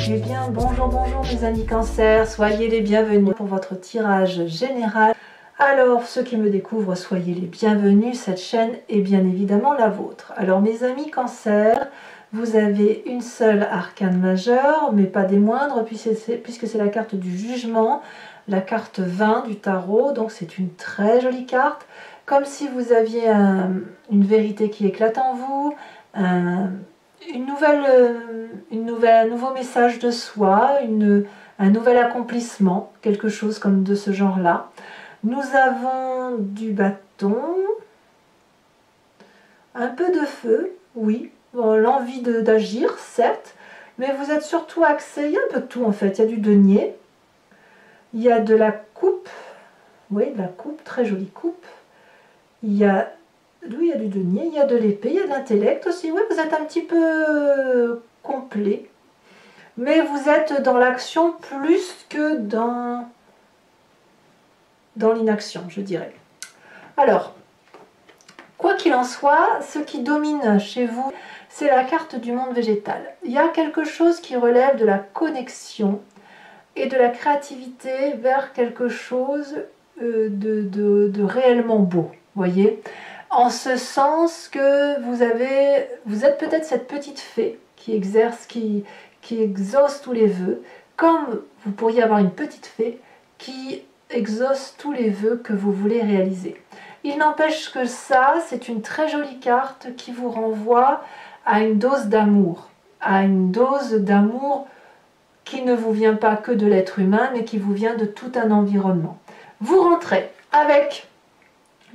Eh bien, bonjour, bonjour mes amis Cancer, soyez les bienvenus pour votre tirage général. Alors, ceux qui me découvrent, soyez les bienvenus, cette chaîne est bien évidemment la vôtre. Alors mes amis Cancer, vous avez une seule arcane majeure, mais pas des moindres, puisque c'est la carte du jugement, la carte 20 du tarot, donc c'est une très jolie carte, comme si vous aviez une vérité qui éclate en vous, un nouveau message de soi, un nouvel accomplissement, quelque chose comme de ce genre-là. Nous avons du bâton, un peu de feu, oui, bon, l'envie d'agir, certes, mais vous êtes surtout axé, il y a un peu de tout en fait, il y a du denier, il y a de la coupe, oui, de la coupe, très jolie coupe, il y a du denier, il y a de l'épée, il y a de l'intellect aussi, oui, vous êtes un petit peu complet, mais vous êtes dans l'action plus que dans l'inaction, je dirais. Alors, quoi qu'il en soit, ce qui domine chez vous, c'est la carte du monde végétal. Il y a quelque chose qui relève de la connexion et de la créativité vers quelque chose de réellement beau, voyez, en ce sens que vous êtes peut-être cette petite fée qui exauce tous les vœux, comme vous pourriez avoir une petite fée qui exauce tous les vœux que vous voulez réaliser. Il n'empêche que ça, c'est une très jolie carte qui vous renvoie à une dose d'amour, qui ne vous vient pas que de l'être humain, mais qui vous vient de tout un environnement. Vous rentrez avec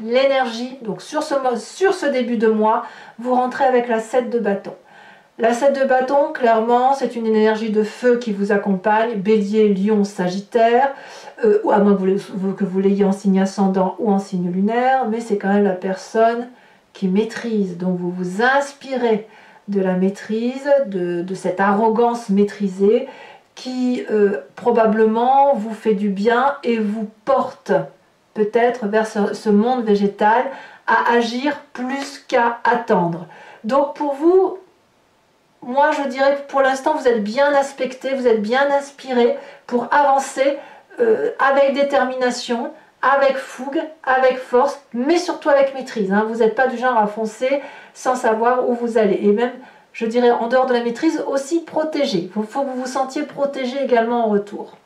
l'énergie, donc sur ce début de mois, vous rentrez avec la 7 de bâton. La 7 de bâton, clairement, c'est une énergie de feu qui vous accompagne, Bélier, Lion, Sagittaire, ou à moins que vous l'ayez en signe ascendant ou en signe lunaire, mais c'est quand même la personne qui maîtrise, donc vous vous inspirez de la maîtrise, de cette arrogance maîtrisée qui probablement vous fait du bien et vous porte peut-être vers ce monde végétal à agir plus qu'à attendre. Donc pour vous, moi je dirais que pour l'instant vous êtes bien aspecté, vous êtes bien inspiré pour avancer avec détermination, avec fougue, avec force, mais surtout avec maîtrise. Hein. Vous n'êtes pas du genre à foncer sans savoir où vous allez. Et même, je dirais, en dehors de la maîtrise, aussi protégé. Il faut que vous vous sentiez protégé également en retour.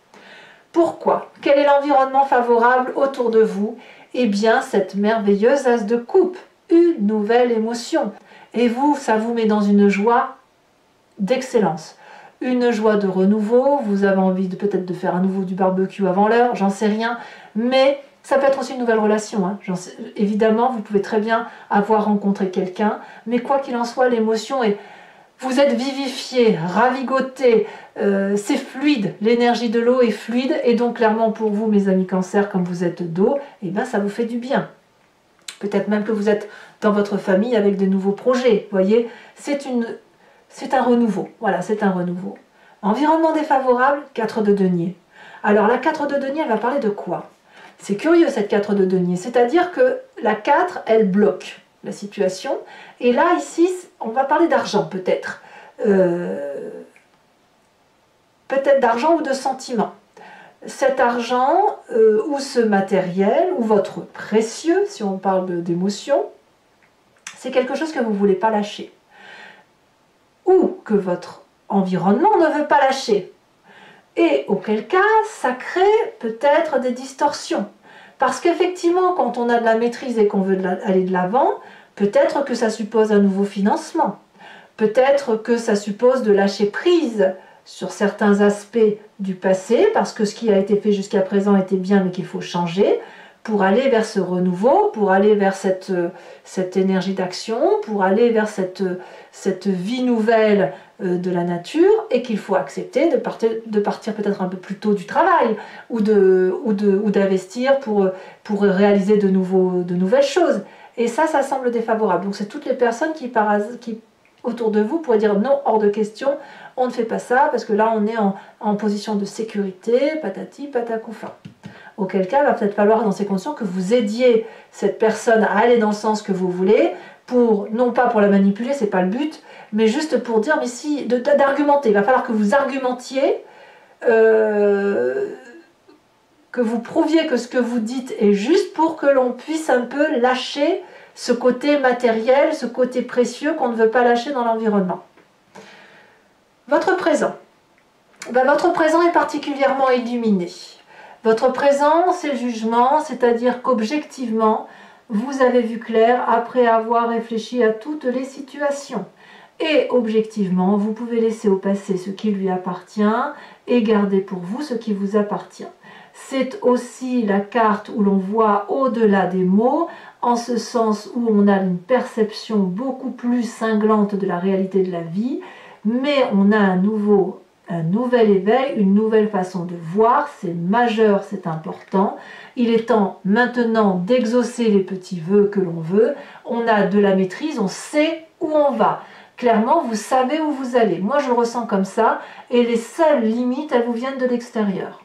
Pourquoi? Quel est l'environnement favorable autour de vous? Eh bien, cette merveilleuse as de coupe, une nouvelle émotion. Et vous, ça vous met dans une joie d'excellence. Une joie de renouveau, vous avez envie peut-être de faire à nouveau du barbecue avant l'heure, j'en sais rien, mais ça peut être aussi une nouvelle relation. Hein. Évidemment, vous pouvez très bien avoir rencontré quelqu'un, mais quoi qu'il en soit, l'émotion est... Vous êtes vivifié, ravigoté, c'est fluide, l'énergie de l'eau est fluide, et donc clairement pour vous, mes amis Cancer, comme vous êtes d'eau, eh bien ça vous fait du bien. Peut-être même que vous êtes dans votre famille avec de nouveaux projets, vous voyez, c'est un renouveau, voilà, c'est un renouveau. Environnement défavorable, 4 de denier. Alors la 4 de denier, elle va parler de quoi? C'est curieux cette 4 de denier, c'est-à-dire que la 4, elle bloque la situation. Et là, ici, on va parler d'argent peut-être. Peut-être d'argent ou de sentiment. Cet argent, ou ce matériel, ou votre précieux, si on parle d'émotion, c'est quelque chose que vous ne voulez pas lâcher. Ou que votre environnement ne veut pas lâcher. Et auquel cas, ça crée peut-être des distorsions. Parce qu'effectivement, quand on a de la maîtrise et qu'on veut aller de l'avant, peut-être que ça suppose un nouveau financement. Peut-être que ça suppose de lâcher prise sur certains aspects du passé, parce que ce qui a été fait jusqu'à présent était bien, mais qu'il faut changer, pour aller vers ce renouveau, pour aller vers cette énergie d'action, pour aller vers cette vie nouvelle de la nature, et qu'il faut accepter de partir peut-être un peu plus tôt du travail, ou d'investir pour réaliser de nouvelles choses. Et ça semble défavorable. Donc c'est toutes les personnes qui autour de vous pourraient dire non, hors de question, on ne fait pas ça, parce que là on est en position de sécurité, patati patacoufa. Auquel cas, il va peut-être falloir dans ces conditions que vous aidiez cette personne à aller dans le sens que vous voulez, non pas pour la manipuler, c'est pas le but, mais juste pour dire, mais si, d'argumenter. Il va falloir que vous argumentiez, que vous prouviez que ce que vous dites est juste pour que l'on puisse un peu lâcher ce côté matériel, ce côté précieux qu'on ne veut pas lâcher dans l'environnement. Votre présent. Votre présent est particulièrement illuminé. Votre présent, c'est le jugement, c'est-à-dire qu'objectivement, vous avez vu clair après avoir réfléchi à toutes les situations. Et objectivement, vous pouvez laisser au passé ce qui lui appartient et garder pour vous ce qui vous appartient. C'est aussi la carte où l'on voit au-delà des mots, en ce sens où on a une perception beaucoup plus cinglante de la réalité de la vie, mais on a un nouvel éveil, une nouvelle façon de voir, c'est majeur, c'est important. Il est temps maintenant d'exaucer les petits vœux que l'on veut. On a de la maîtrise, on sait où on va. Clairement, vous savez où vous allez. Moi, je le ressens comme ça, et les seules limites, elles vous viennent de l'extérieur.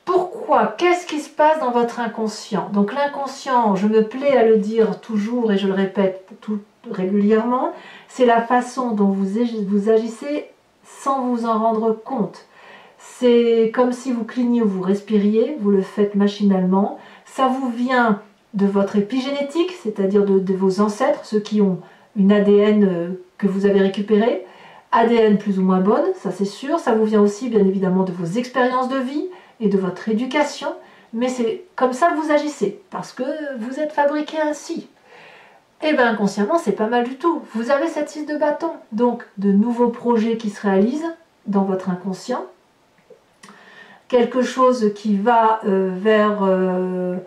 Pourquoi? Qu'est-ce qui se passe dans votre inconscient? Donc l'inconscient, je me plais à le dire toujours et je le répète tout régulièrement, c'est la façon dont vous agissez sans vous en rendre compte. C'est comme si vous cligniez ou vous respiriez, vous le faites machinalement. Ça vous vient de votre épigénétique, c'est-à-dire de vos ancêtres, ceux qui ont une ADN que vous avez récupéré, ADN plus ou moins bonne, ça c'est sûr. Ça vous vient aussi bien évidemment de vos expériences de vie et de votre éducation, mais c'est comme ça que vous agissez, parce que vous êtes fabriqué ainsi. Et bien inconsciemment, c'est pas mal du tout. Vous avez cette 6 de bâton, donc de nouveaux projets qui se réalisent dans votre inconscient, quelque chose qui va vers de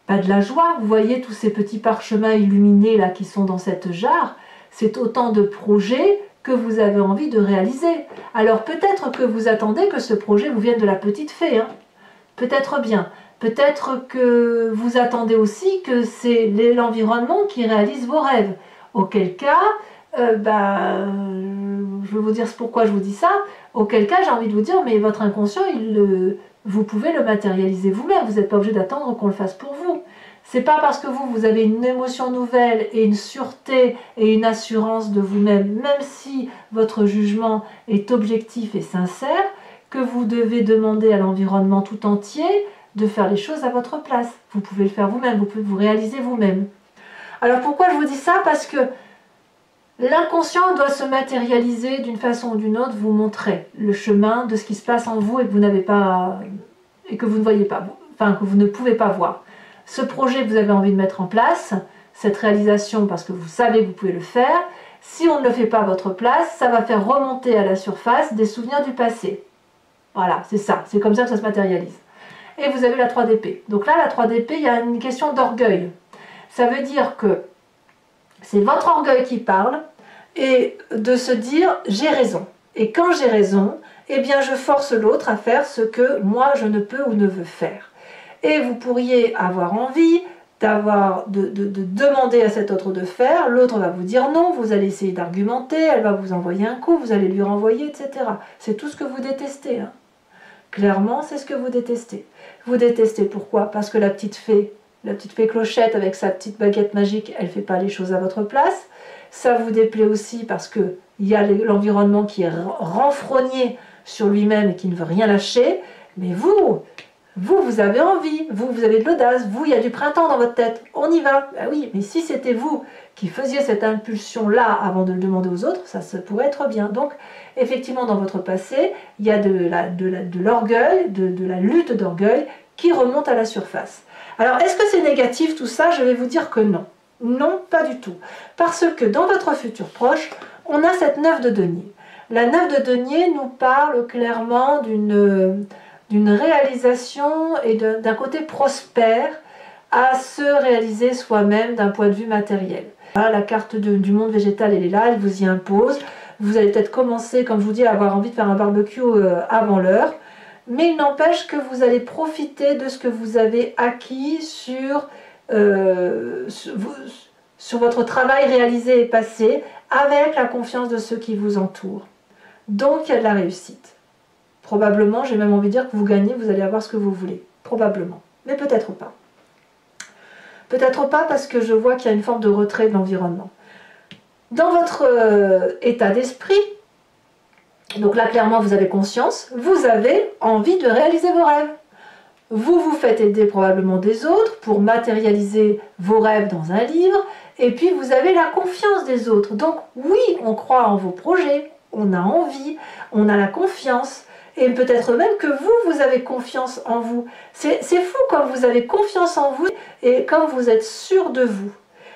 la joie. Vous voyez tous ces petits parchemins illuminés là qui sont dans cette jarre, c'est autant de projets que vous avez envie de réaliser. Alors peut-être que vous attendez que ce projet vous vienne de la petite fée, hein. Peut-être bien. Peut-être que vous attendez aussi que c'est l'environnement qui réalise vos rêves. Auquel cas, je vais vous dire pourquoi je vous dis ça. Auquel cas, j'ai envie de vous dire, mais votre inconscient, vous pouvez le matérialiser vous-même. Vous n'êtes pas obligé d'attendre qu'on le fasse pour vous. C'est pas parce que vous avez une émotion nouvelle et une sûreté et une assurance de vous-même, même si votre jugement est objectif et sincère, que vous devez demander à l'environnement tout entier de faire les choses à votre place. Vous pouvez le faire vous-même, vous pouvez vous réaliser vous-même. Alors pourquoi je vous dis ça? Parce que l'inconscient doit se matérialiser d'une façon ou d'une autre, vous montrer le chemin de ce qui se passe en vous et que vous n'avez pas, et que vous ne voyez pas, enfin que vous ne pouvez pas voir. Ce projet que vous avez envie de mettre en place, cette réalisation parce que vous savez que vous pouvez le faire, si on ne le fait pas à votre place, ça va faire remonter à la surface des souvenirs du passé. Voilà, c'est ça, c'est comme ça que ça se matérialise. Et vous avez la 3 d'épée. Donc là, la 3 d'épée, il y a une question d'orgueil. Ça veut dire que c'est votre orgueil qui parle et de se dire « j'ai raison ». Et quand j'ai raison, eh bien je force l'autre à faire ce que moi je ne peux ou ne veux faire. Et vous pourriez avoir envie de demander à cet autre de faire, l'autre va vous dire non, vous allez essayer d'argumenter, elle va vous envoyer un coup, vous allez lui renvoyer, etc. C'est tout ce que vous détestez, hein. Clairement, c'est ce que vous détestez. Vous détestez pourquoi? Parce que la petite fée Clochette avec sa petite baguette magique, elle ne fait pas les choses à votre place. Ça vous déplaît aussi parce qu'il y a l'environnement qui est renfrogné sur lui-même et qui ne veut rien lâcher. Mais vous avez envie, vous avez de l'audace, il y a du printemps dans votre tête, on y va. Ben oui, mais si c'était vous qui faisiez cette impulsion-là avant de le demander aux autres, ça pourrait être bien. Donc, effectivement, dans votre passé, il y a de l'orgueil, de la lutte d'orgueil qui remonte à la surface. Alors, est-ce que c'est négatif tout ça? Je vais vous dire que non. Non, pas du tout. Parce que dans votre futur proche, on a cette 9 de denier. La 9 de denier nous parle clairement d'une réalisation et d'un côté prospère à se réaliser soi-même d'un point de vue matériel. Voilà, la carte du monde végétal, elle est là, elle vous y impose. Vous allez peut-être commencer, comme je vous dis, à avoir envie de faire un barbecue avant l'heure. Mais il n'empêche que vous allez profiter de ce que vous avez acquis sur votre travail réalisé et passé, avec la confiance de ceux qui vous entourent. Donc il y a de la réussite. Probablement, j'ai même envie de dire que vous gagnez, vous allez avoir ce que vous voulez. Probablement. Mais peut-être pas. Peut-être pas parce que je vois qu'il y a une forme de retrait de l'environnement. Dans votre état d'esprit, donc là clairement vous avez conscience, vous avez envie de réaliser vos rêves. Vous vous faites aider probablement des autres pour matérialiser vos rêves dans un livre, et puis vous avez la confiance des autres. Donc oui, on croit en vos projets, on a envie, on a la confiance, et peut-être même que vous avez confiance en vous. C'est fou quand vous avez confiance en vous et quand vous êtes sûr de vous.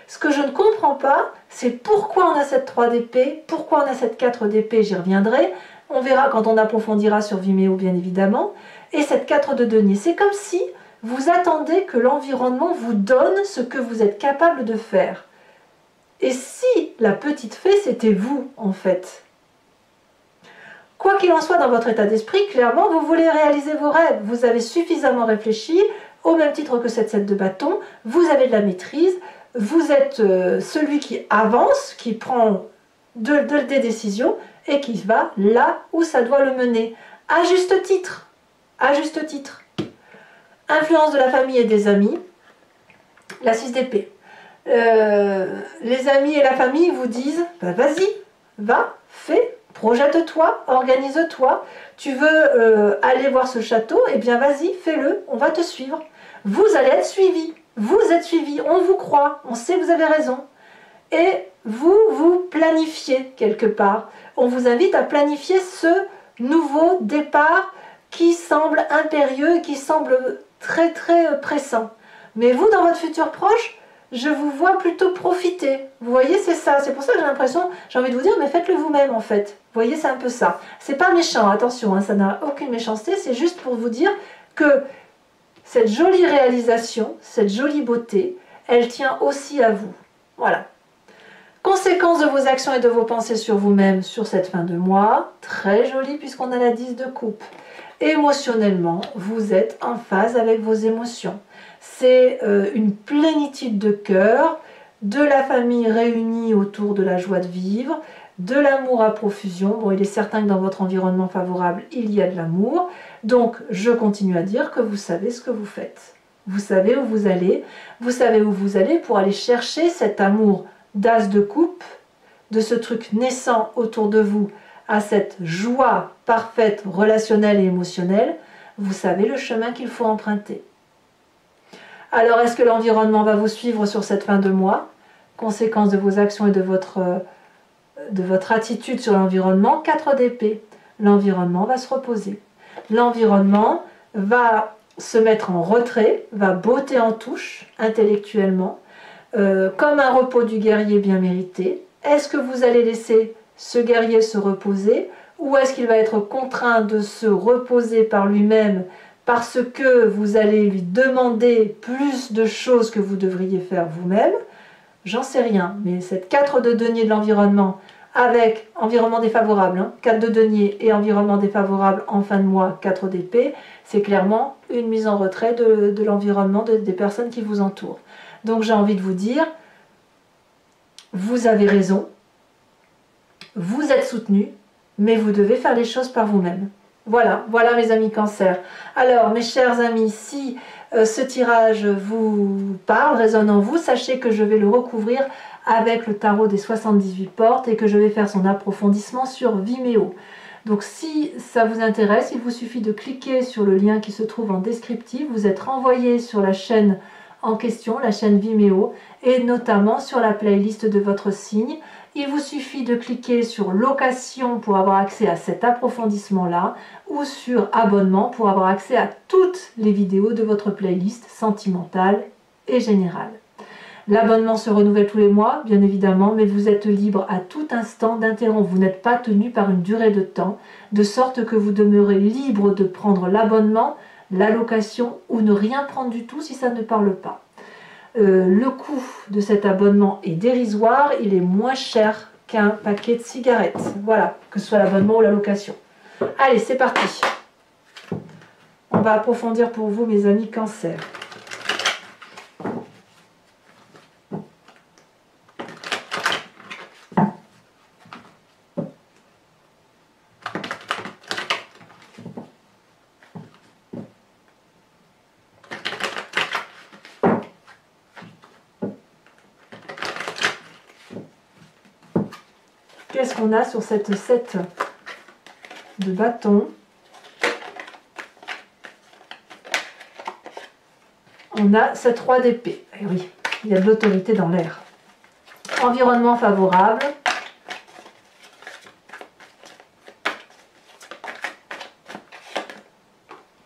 Ce que je ne comprends pas, c'est pourquoi on a cette 3 d'épée, pourquoi on a cette 4 d'épée, j'y reviendrai. On verra quand on approfondira sur Vimeo, bien évidemment. Et cette 4 de denier, c'est comme si vous attendez que l'environnement vous donne ce que vous êtes capable de faire. Et si la petite fée, c'était vous, en fait? Quoi qu'il en soit, dans votre état d'esprit, clairement, vous voulez réaliser vos rêves. Vous avez suffisamment réfléchi, au même titre que cette 7 de bâton, vous avez de la maîtrise, vous êtes celui qui avance, qui prend des décisions et qui va là où ça doit le mener. À juste titre. À juste titre. Influence de la famille et des amis. La 6 d'épée. Les amis et la famille vous disent bah, vas-y, va, fais, projette-toi, organise-toi. Tu veux aller voir ce château, eh bien vas-y, fais-le, on va te suivre. Vous allez être suivi. Vous êtes suivi, on vous croit, on sait que vous avez raison. Et vous planifiez quelque part. On vous invite à planifier ce nouveau départ qui semble impérieux, qui semble très très pressant. Mais vous, dans votre futur proche, je vous vois plutôt profiter. Vous voyez, c'est ça. C'est pour ça que j'ai l'impression, j'ai envie de vous dire, mais faites-le vous-même en fait. Vous voyez, c'est un peu ça. C'est pas méchant, attention, hein, ça n'a aucune méchanceté, c'est juste pour vous dire que cette jolie réalisation, cette jolie beauté, elle tient aussi à vous. Voilà. Conséquences de vos actions et de vos pensées sur vous-même sur cette fin de mois. Très jolie puisqu'on a la 10 de coupe. Émotionnellement, vous êtes en phase avec vos émotions. C'est une plénitude de cœur, de la famille réunie autour de la joie de vivre, de l'amour à profusion. Bon, il est certain que dans votre environnement favorable, il y a de l'amour. Donc, je continue à dire que vous savez ce que vous faites. Vous savez où vous allez. Vous savez où vous allez pour aller chercher cet amour d'as de coupe, de ce truc naissant autour de vous, à cette joie parfaite, relationnelle et émotionnelle. Vous savez le chemin qu'il faut emprunter. Alors, est-ce que l'environnement va vous suivre sur cette fin de mois? Conséquence de vos actions et de votre attitude sur l'environnement, 4 d'épée. L'environnement va se reposer. L'environnement va se mettre en retrait, va botter en touche intellectuellement, comme un repos du guerrier bien mérité. Est-ce que vous allez laisser ce guerrier se reposer ou est-ce qu'il va être contraint de se reposer par lui-même parce que vous allez lui demander plus de choses que vous devriez faire vous-même? J'en sais rien, mais cette 4 de denier de l'environnement avec environnement défavorable, hein, 4 de denier et environnement défavorable en fin de mois, 4 d'épée, c'est clairement une mise en retrait de l'environnement des personnes qui vous entourent. Donc j'ai envie de vous dire, vous avez raison, vous êtes soutenu, mais vous devez faire les choses par vous-même. Voilà, voilà mes amis Cancer. Alors mes chers amis, si ce tirage vous parle, résonne en vous, sachez que je vais le recouvrir avec le tarot des 78 portes et que je vais faire son approfondissement sur Vimeo. Donc si ça vous intéresse, il vous suffit de cliquer sur le lien qui se trouve en descriptif, vous êtes renvoyé sur la chaîne en question, la chaîne Vimeo, et notamment sur la playlist de votre signe. Il vous suffit de cliquer sur location pour avoir accès à cet approfondissement-là ou sur abonnement pour avoir accès à toutes les vidéos de votre playlist sentimentale et générale. L'abonnement se renouvelle tous les mois, bien évidemment, mais vous êtes libre à tout instant d'interrompre. Vous n'êtes pas tenu par une durée de temps, de sorte que vous demeurez libre de prendre l'abonnement, la location ou ne rien prendre du tout si ça ne parle pas. Le coût de cet abonnement est dérisoire, il est moins cher qu'un paquet de cigarettes. Voilà, que ce soit l'abonnement ou la location. Allez, c'est parti. On va approfondir pour vous, mes amis Cancer. qu'est-ce qu'on a sur cette 7 de bâton? On a cette 3 d'épée. Et oui, il y a de l'autorité dans l'air. Environnement favorable.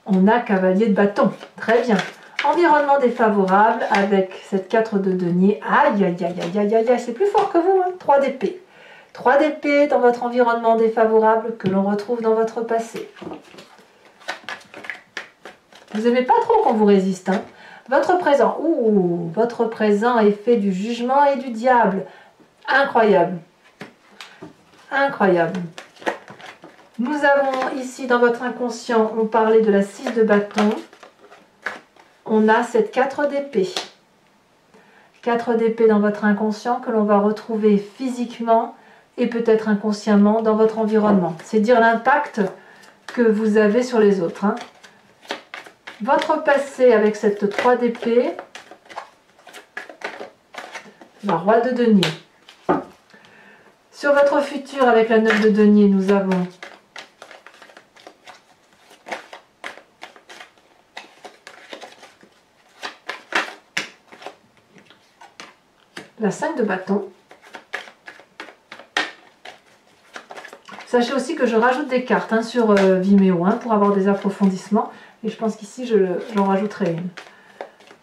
On a cavalier de bâton. Très bien. Environnement défavorable avec cette 4 de denier. Aïe, aïe, aïe, aïe, aïe, aïe, aïe, c'est plus fort que vous, hein. 3 d'épée. 3 d'épée dans votre environnement défavorable que l'on retrouve dans votre passé. Vous n'aimez pas trop qu'on vous résiste, hein. Votre présent. Ouh, votre présent est fait du jugement et du diable. Incroyable. Incroyable. Nous avons ici dans votre inconscient, on parlait de la 6 de bâton. On a cette 4 d'épée. 4 d'épée dans votre inconscient que l'on va retrouver physiquement et peut-être inconsciemment dans votre environnement. C'est dire l'impact que vous avez sur les autres, hein. Votre passé avec cette 3 d'épée, la roi de denier. Sur votre futur avec la 9 de denier, nous avons la 5 de bâton. Sachez aussi que je rajoute des cartes, hein, sur Vimeo, hein, pour avoir des approfondissements. Et je pense qu'ici, j'en rajouterai une.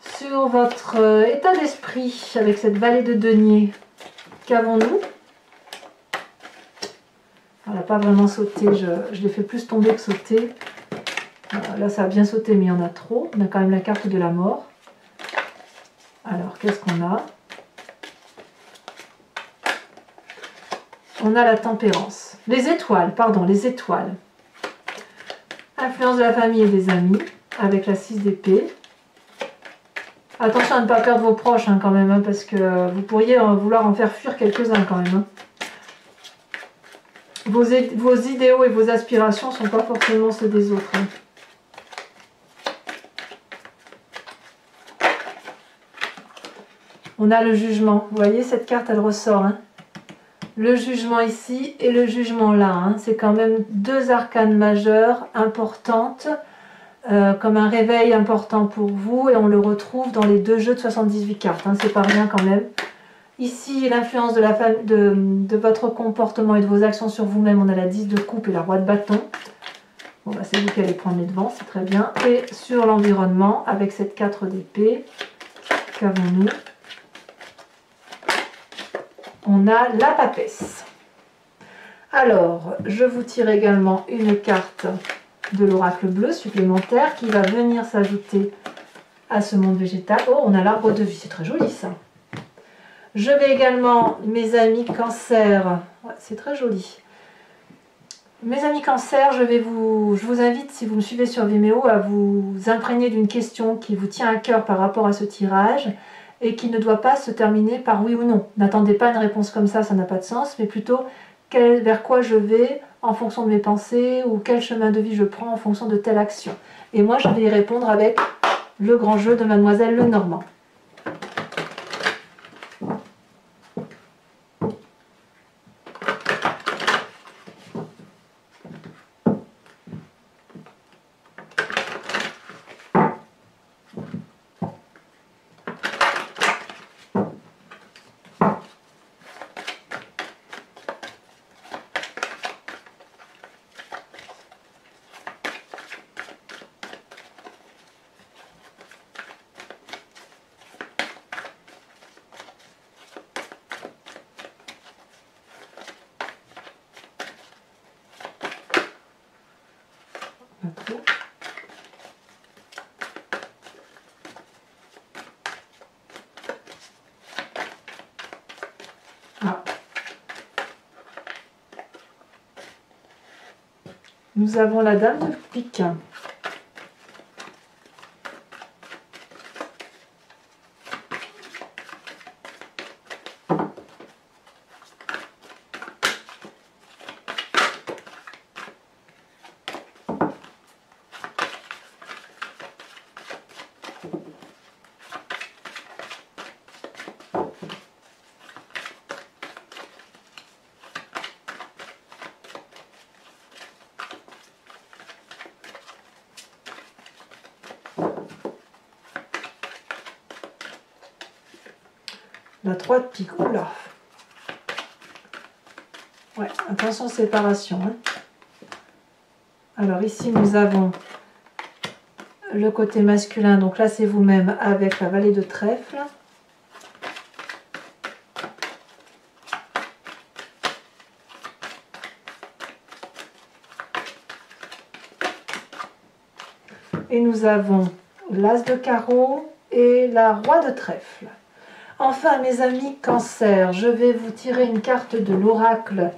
Sur votre état d'esprit, avec cette vallée de denier, qu'avons-nous? Elle n'a pas vraiment sauté, je l'ai fait plus tomber que sauter. Là, ça a bien sauté, mais il y en a trop. On a quand même la carte de la mort. Alors, qu'est-ce qu'on a? On a la tempérance. Les étoiles, pardon, les étoiles. Influence de la famille et des amis, avec la 6 d'épée. Attention à ne pas perdre vos proches, hein, quand même, hein, parce que vous pourriez vouloir en faire fuir quelques-uns quand même, hein. Vos idéaux et vos aspirations ne sont pas forcément ceux des autres, hein. On a le jugement. Vous voyez, cette carte, elle ressort, hein. Le jugement ici et le jugement là, hein. C'est quand même deux arcanes majeures importantes, comme un réveil important pour vous, et on le retrouve dans les deux jeux de 78 cartes, hein. C'est pas rien quand même. Ici, l'influence de votre comportement et de vos actions sur vous-même, on a la 10 de coupe et la roi de bâton. Bon, bah, c'est vous qui allez prendre les devants, c'est très bien. Et sur l'environnement, avec cette 4 d'épée, qu'avons-nous? On a la papesse. Alors, je vous tire également une carte de l'oracle bleu supplémentaire qui va venir s'ajouter à ce monde végétal. Oh, on a l'arbre de vie, c'est très joli ça. Je vais également, mes amis cancer, ouais, c'est très joli. Mes amis cancer, je vous invite, si vous me suivez sur Vimeo, à vous imprégner d'une question qui vous tient à cœur par rapport à ce tirage et qui ne doit pas se terminer par oui ou non. N'attendez pas une réponse comme ça n'a pas de sens, mais plutôt vers quoi je vais en fonction de mes pensées ou quel chemin de vie je prends en fonction de telle action. Et moi, je vais y répondre avec le grand jeu de Mademoiselle Lenormand. Ah. Nous avons la dame de pique. La 3 de pique. Oula. Ouais, attention séparation. Hein. Alors ici, nous avons le côté masculin. Donc là, c'est vous-même avec la vallée de trèfle. Et nous avons l'as de carreau et la roi de trèfle. Enfin, mes amis Cancer, je vais vous tirer une carte de l'oracle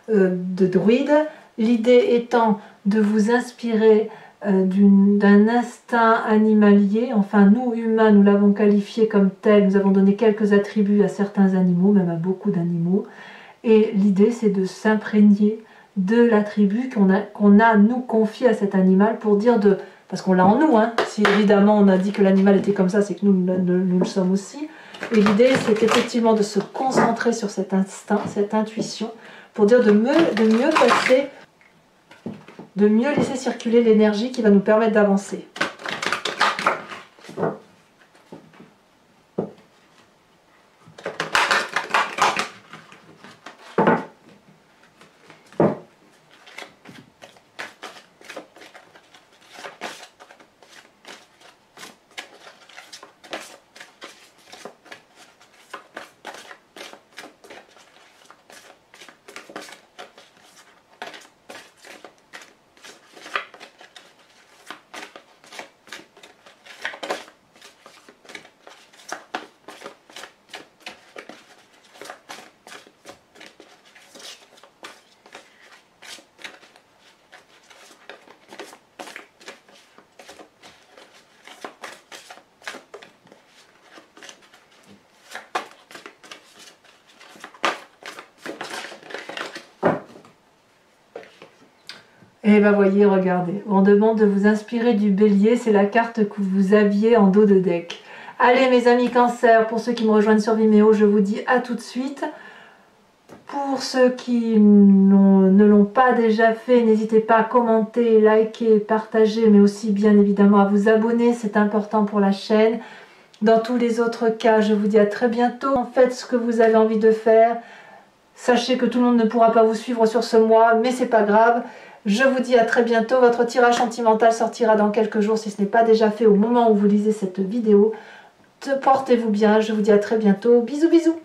de druide. L'idée étant de vous inspirer d'un instinct animalier. Enfin, nous, humains, nous l'avons qualifié comme tel. Nous avons donné quelques attributs à certains animaux, même à beaucoup d'animaux. Et l'idée, c'est de s'imprégner de l'attribut qu'on a, nous, confié à cet animal pour dire de... Parce qu'on l'a en nous, hein. Si évidemment on a dit que l'animal était comme ça, c'est que nous le sommes aussi. Et l'idée, c'est effectivement de se concentrer sur cet instinct, cette intuition, pour dire de mieux passer, de mieux laisser circuler l'énergie qui va nous permettre d'avancer. Et bien voyez, regardez, on demande de vous inspirer du bélier, c'est la carte que vous aviez en dos de deck. Allez mes amis Cancer, pour ceux qui me rejoignent sur Vimeo, je vous dis à tout de suite. Pour ceux qui ne l'ont pas déjà fait, n'hésitez pas à commenter, liker, partager, mais aussi bien évidemment à vous abonner, c'est important pour la chaîne. Dans tous les autres cas, je vous dis à très bientôt. Faites ce que vous avez envie de faire. Sachez que tout le monde ne pourra pas vous suivre sur ce mois, mais c'est pas grave. Je vous dis à très bientôt. Votre tirage sentimental sortira dans quelques jours si ce n'est pas déjà fait au moment où vous lisez cette vidéo. Portez-vous bien. Je vous dis à très bientôt. Bisous bisous.